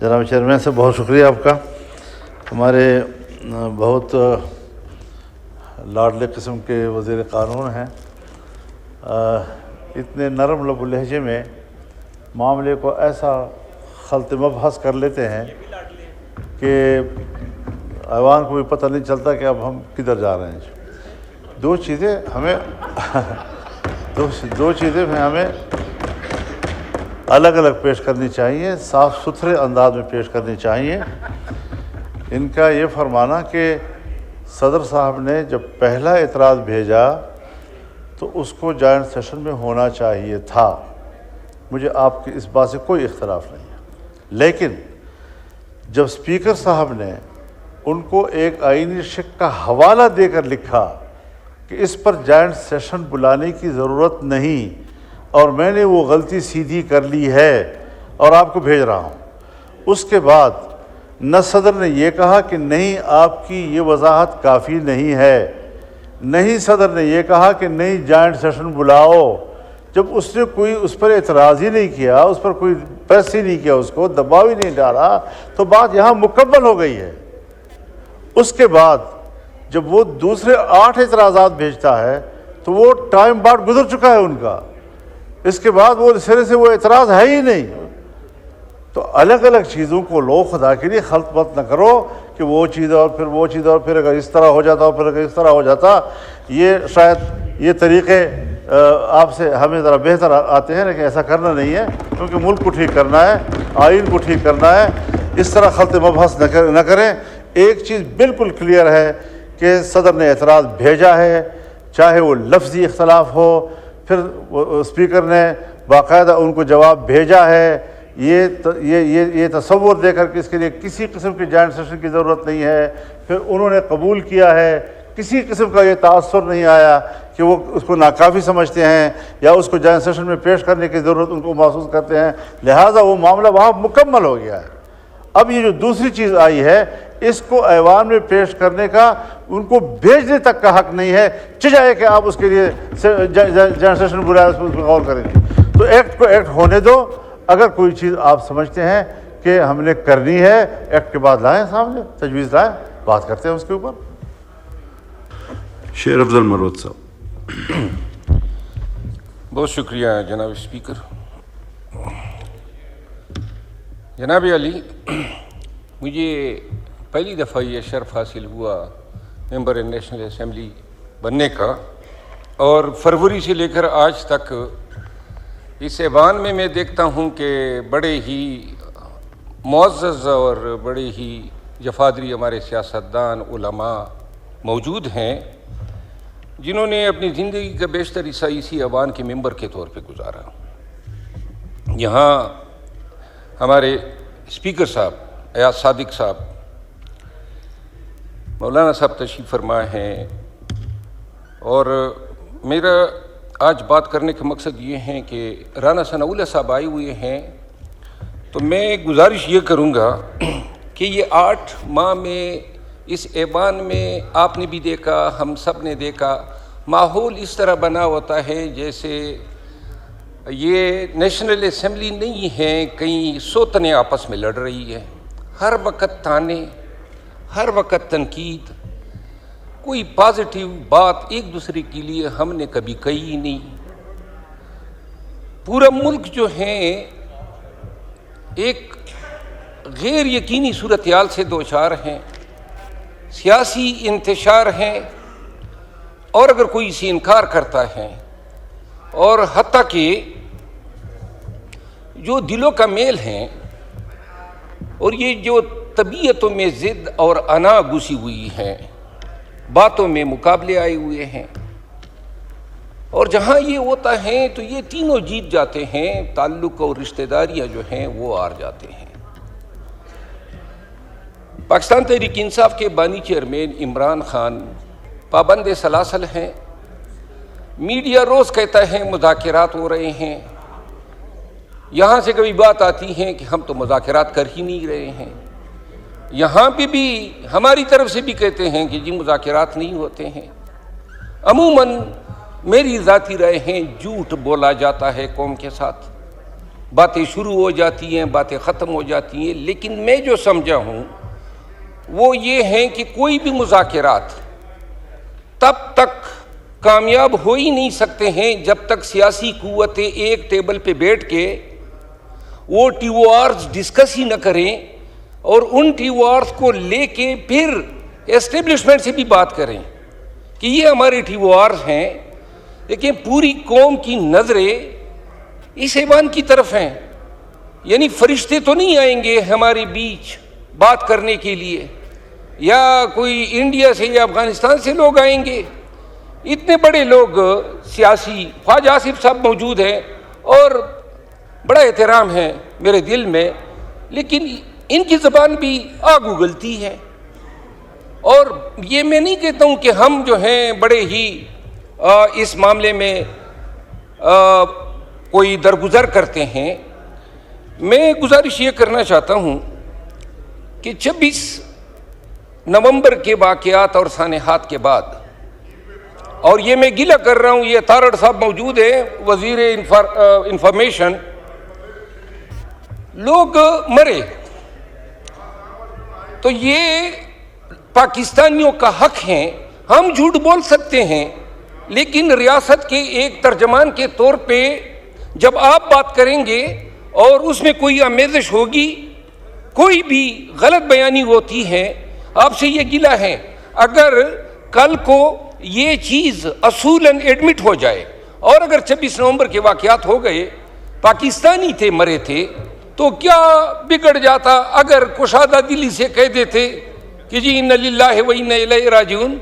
جناب چیئرمین سے بہت شکریہ آپ کا. ہمارے بہت لاڈلے قسم کے وزیر قانون ہیں, اتنے نرم لب و لہجے میں معاملے کو ایسا خلط مبحث کر لیتے ہیں کہ ایوان کو بھی پتہ نہیں چلتا کہ اب ہم کدھر جا رہے ہیں. دو چیزیں ہمیں الگ الگ پیش کرنی چاہیے, صاف ستھرے انداز میں پیش کرنی چاہیے. ان کا یہ فرمانا کہ صدر صاحب نے جب پہلا اعتراض بھیجا تو اس کو جوائنٹ سیشن میں ہونا چاہیے تھا, مجھے آپ کی اس بات سے کوئی اختلاف نہیں ہے. لیکن جب اسپیکر صاحب نے ان کو ایک آئینی شک کا حوالہ دے کر لکھا کہ اس پر جوائنٹ سیشن بلانے کی ضرورت نہیں اور میں نے وہ غلطی سیدھی کر لی ہے اور آپ کو بھیج رہا ہوں, اس کے بعد نہ صدر نے یہ کہا کہ نہیں آپ کی یہ وضاحت کافی نہیں ہے, نہیں صدر نے یہ کہا کہ نہیں جوائنٹ سیشن بلاؤ. جب اس نے کوئی اس پر اعتراض ہی نہیں کیا, اس پر کوئی پریس ہی نہیں کیا, اس کو دباؤ ہی نہیں ڈالا, تو بات یہاں مکمل ہو گئی ہے. اس کے بعد جب وہ دوسرے 8 اعتراضات بھیجتا ہے تو وہ ٹائم بعد گزر چکا ہے ان کا, اس کے بعد وہ سرے سے وہ اعتراض ہے ہی نہیں. تو الگ الگ چیزوں کو لو خدا کے لیے خلط مت نہ کرو کہ وہ چیز اور پھر وہ چیز اور پھر اگر اس طرح ہو جاتا اور پھر اگر اس طرح ہو جاتا. یہ شاید یہ طریقے آپ سے ہمیں ذرا بہتر آتے ہیں لیکن ایسا کرنا نہیں ہے, کیونکہ ملک کو ٹھیک کرنا ہے, آئین کو ٹھیک کرنا ہے. اس طرح خلط مبحث نہ کریں. ایک چیز بالکل کلیئر ہے کہ صدر نے اعتراض بھیجا ہے, چاہے وہ لفظی اختلاف ہو, پھر اسپیکر نے باقاعدہ ان کو جواب بھیجا ہے. یہ تصور دے کر کہ اس کے لیے کسی قسم کی جوائنٹ سیشن کی ضرورت نہیں ہے, پھر انہوں نے قبول کیا ہے. کسی قسم کا یہ تاثر نہیں آیا کہ وہ اس کو ناکافی سمجھتے ہیں یا اس کو جوائنٹ سیشن میں پیش کرنے کی ضرورت ان کو محسوس کرتے ہیں, لہٰذا وہ معاملہ وہاں مکمل ہو گیا ہے. اب یہ جو دوسری چیز آئی ہے اس کو ایوان میں پیش کرنے کا ان کو بھیجنے تک کا حق نہیں ہے, چاہے کہ آپ اس کے لیے جوائنٹ سیشن بلایا اس پر غور کریں گے. تو ایکٹ کو ایکٹ ہونے دو. اگر کوئی چیز آپ سمجھتے ہیں کہ ہم نے کرنی ہے, ایکٹ کے بعد لائیں سامنے, تجویز لائیں, بات کرتے ہیں اس کے اوپر. شیر افضل مروت صاحب. بہت شکریہ جناب اسپیکر. جناب علی, مجھے پہلی دفعہ یہ شرف حاصل ہوا ممبر نیشنل اسمبلی بننے کا, اور فروری سے لے کر آج تک اس ایوان میں دیکھتا ہوں کہ بڑے ہی معزز اور بڑے ہی جفادری ہمارے سیاستدان علماء موجود ہیں جنہوں نے اپنی زندگی کا بیشتر حصہ اسی ایوان کے ممبر کے طور پہ گزارا. یہاں ہمارے اسپیکر صاحب ایاز صادق صاحب, مولانا صاحب تشریف فرما ہیں, اور میرا آج بات کرنے کا مقصد یہ ہے کہ رانا ثناء اللہ صاحب آئے ہوئے ہیں, تو میں گزارش یہ کروں گا کہ یہ 8 ماہ میں اس ایوان میں آپ نے بھی دیکھا, ہم سب نے دیکھا, ماحول اس طرح بنا ہوتا ہے جیسے یہ نیشنل اسمبلی نہیں ہے, کئی سوتنیں آپس میں لڑ رہی ہے. ہر وقت تانے, ہر وقت تنقید, کوئی پازیٹیو بات ایک دوسرے کے لیے ہم نے کبھی کہی نہیں. پورا ملک جو ہے ایک غیر یقینی صورتحال سے دوچار ہیں, سیاسی انتشار ہیں, اور اگر کوئی سے انکار کرتا ہے, اور حتیٰ کہ جو دلوں کا میل ہے اور یہ جو طبیعتوں میں ضد اور انا گھسی ہوئی ہے, باتوں میں مقابلے آئے ہوئے ہیں, اور جہاں یہ ہوتا ہے تو یہ تینوں جیت جاتے ہیں, تعلق اور رشتہ داریاں جو ہیں وہ ہار جاتے ہیں. پاکستان تحریک انصاف کے بانی چیئرمین عمران خان پابند سلاسل ہیں. میڈیا روز کہتا ہے مذاکرات ہو رہے ہیں, یہاں سے کبھی بات آتی ہے کہ ہم تو مذاکرات کر ہی نہیں رہے ہیں. یہاں پہ بھی ہماری طرف سے بھی کہتے ہیں کہ جی مذاکرات نہیں ہوتے ہیں. عموماً میری ذاتی رائے ہیں, جھوٹ بولا جاتا ہے قوم کے ساتھ, باتیں شروع ہو جاتی ہیں، باتیں ختم ہو جاتی ہیں. لیکن میں جو سمجھا ہوں وہ یہ ہیں کہ کوئی بھی مذاکرات تب تک کامیاب ہو ہی نہیں سکتے ہیں جب تک سیاسی قوتیں ایک ٹیبل پہ بیٹھ کے وہ ٹی او آرز ڈسکس ہی نہ کریں اور ان ٹی او آرز کو لے کے پھر اسٹیبلشمنٹ سے بھی بات کریں کہ یہ ہمارے ٹی او آرز ہیں. لیکن پوری قوم کی نظریں اس ایوان کی طرف ہیں. یعنی فرشتے تو نہیں آئیں گے ہمارے بیچ بات کرنے کے لیے، یا کوئی انڈیا سے یا افغانستان سے لوگ آئیں گے. اتنے بڑے لوگ سیاسی، خواجہ آصف صاحب موجود ہیں اور بڑا احترام ہے میرے دل میں، لیکن ان کی زبان بھی آگ اگلتی ہے. اور یہ میں نہیں کہتا ہوں کہ ہم جو ہیں بڑے ہی اس معاملے میں کوئی درگزر کرتے ہیں. میں گزارش یہ کرنا چاہتا ہوں کہ 26 نومبر کے واقعات اور سانحات کے بعد، اور یہ میں گلہ کر رہا ہوں، یہ تارڑ صاحب موجود ہیں وزیر انفارمیشن، لوگ مرے تو یہ پاکستانیوں کا حق ہے. ہم جھوٹ بول سکتے ہیں، لیکن ریاست کے ایک ترجمان کے طور پہ جب آپ بات کریں گے اور اس میں کوئی آمیزش ہوگی، کوئی بھی غلط بیانی ہوتی ہے، آپ سے یہ گلہ ہے. اگر کل کو یہ چیز اصولاً ایڈمٹ ہو جائے اور اگر 26 نومبر کے واقعات ہو گئے، پاکستانی تھے مرے تھے، تو کیا بگڑ جاتا اگر کشادہ دلی سے کہہ دیتے کہ جی انا للہ و انا الیہ راجعون،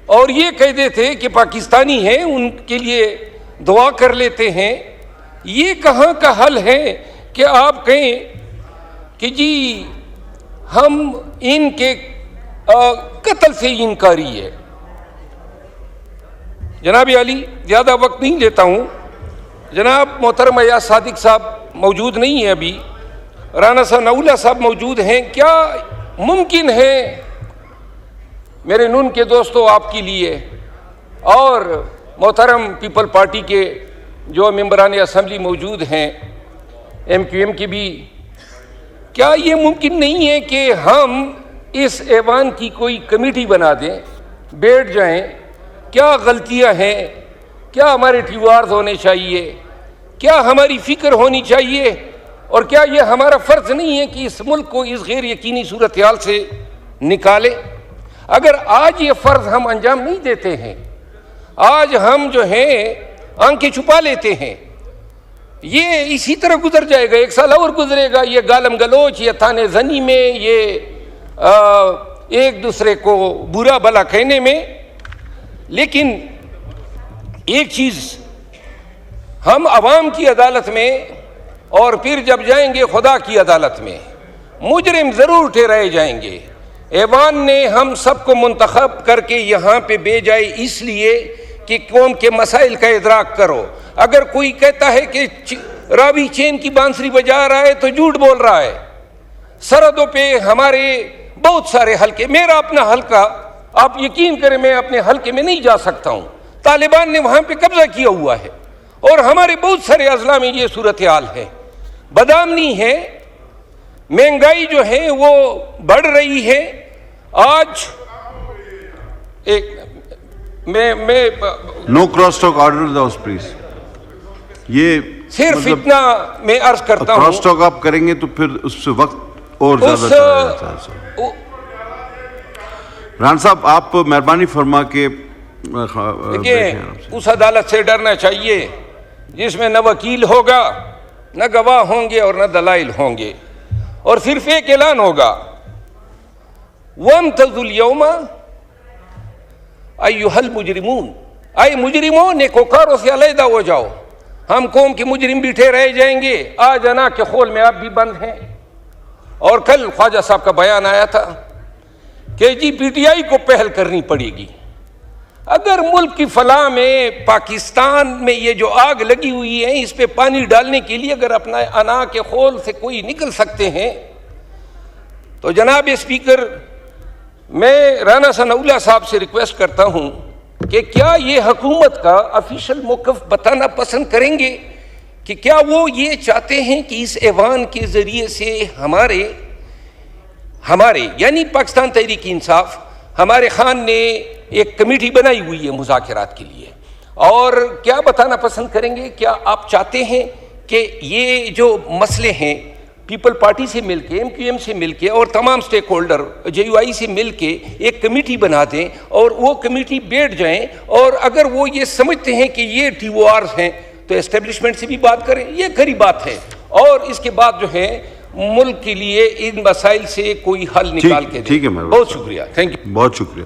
اور یہ کہہ دیتے کہ پاکستانی ہیں ان کے لیے دعا کر لیتے ہیں. یہ کہاں کا حل ہے کہ آپ کہیں کہ جی ہم ان کے قتل سے انکاری ہے. جناب علی، زیادہ وقت نہیں لیتا ہوں. جناب محترم ایاز صادق صاحب موجود نہیں ہیں ابھی، رانا ثناء اللہ صاحب موجود ہیں. کیا ممکن ہے میرے نون کے دوستوں آپ کے لیے اور محترم پیپل پارٹی کے جو ممبران اسمبلی موجود ہیں ایم کیو ایم کے بھی، کیا یہ ممکن نہیں ہے کہ ہم اس ایوان کی کوئی کمیٹی بنا دیں، بیٹھ جائیں، کیا غلطیاں ہیں، کیا ہمارے ٹی او آرز ہونے چاہیے، کیا ہماری فکر ہونی چاہیے، اور کیا یہ ہمارا فرض نہیں ہے کہ اس ملک کو اس غیر یقینی صورتحال سے نکالے؟ اگر آج یہ فرض ہم انجام نہیں دیتے ہیں، آج ہم جو ہیں آنکھیں چھپا لیتے ہیں، یہ اسی طرح گزر جائے گا. 1 سال اور گزرے گا یہ گالم گلوچ، یہ تانے زنی میں، یہ ایک دوسرے کو برا بھلا کہنے میں. لیکن ایک چیز، ہم عوام کی عدالت میں اور پھر جب جائیں گے خدا کی عدالت میں مجرم ضرور ٹھہرائے جائیں گے. ایوان نے ہم سب کو منتخب کر کے یہاں پہ بھیجا ہے اس لیے کہ قوم کے مسائل کا ادراک کرو. اگر کوئی کہتا ہے کہ راوی چین کی بانسری بجا رہا ہے تو جھوٹ بول رہا ہے. سرحدوں پہ ہمارے بہت سارے حلقے، میرا اپنا حلقہ آپ یقین کریں میں اپنے حلقے میں نہیں جا سکتا ہوں، طالبان نے وہاں پہ قبضہ کیا ہوا ہے، اور ہمارے بہت سارے اضلاع میں یہ صورتحال ہے. بدامنی ہے، مہنگائی جو ہے وہ بڑھ رہی ہے. آج ایک میں no cross talk order house please. یہ صرف اتنا میں عرض کرتا ہوں، کراس ٹاک آپ کریں گے تو پھر اس سے وقت اور زیادہ چلا جاتا ہے. ران صاحب آپ مہربانی فرما کے دیکھیں، اس عدالت سے ڈرنا چاہیے جس میں نہ وکیل ہوگا، نہ گواہ ہوں گے اور نہ دلائل ہوں گے، اور صرف ایک اعلان ہوگا، وَامْتَزُوا الْيَوْمَ أَيُّهَا الْمُجْرِمُونَ، اے مجرموں نیکوکاروں سے علیحدہ ہو جاؤ. ہم قوم کے مجرم بیٹھے رہ جائیں گے، آج انا کے خول میں آپ بھی بند ہیں. اور کل خواجہ صاحب کا بیان آیا تھا کہ جی پی ٹی آئی کو پہل کرنی پڑے گی. اگر ملک کی فلاح میں، پاکستان میں یہ جو آگ لگی ہوئی ہے اس پہ پانی ڈالنے کے لیے اگر اپنا انا کے خول سے کوئی نکل سکتے ہیں تو جناب اسپیکر، میں رانا ثناء اللہ صاحب سے ریکویسٹ کرتا ہوں کہ کیا یہ حکومت کا آفیشیل موقف بتانا پسند کریں گے کہ کیا وہ یہ چاہتے ہیں کہ اس ایوان کے ذریعے سے ہمارے یعنی پاکستان تحریک انصاف، ہمارے خان نے ایک کمیٹی بنائی ہوئی ہے مذاکرات کے لیے، اور کیا بتانا پسند کریں گے، کیا آپ چاہتے ہیں کہ یہ جو مسئلے ہیں پیپل پارٹی سے مل کے، MQM سے مل کے اور تمام سٹیک ہولڈر JUI سے مل کے ایک کمیٹی بنا دیں اور وہ کمیٹی بیٹھ جائیں، اور اگر وہ یہ سمجھتے ہیں کہ یہ TORs ہیں تو اسٹیبلشمنٹ سے بھی بات کریں، یہ کھری بات ہے، اور اس کے بعد جو ہے ملک کے لیے ان مسائل سے کوئی حل نکال کے دیں۔ ٹھیک ہے، بہت شکریہ، تھینک یو۔ بہت شکریہ۔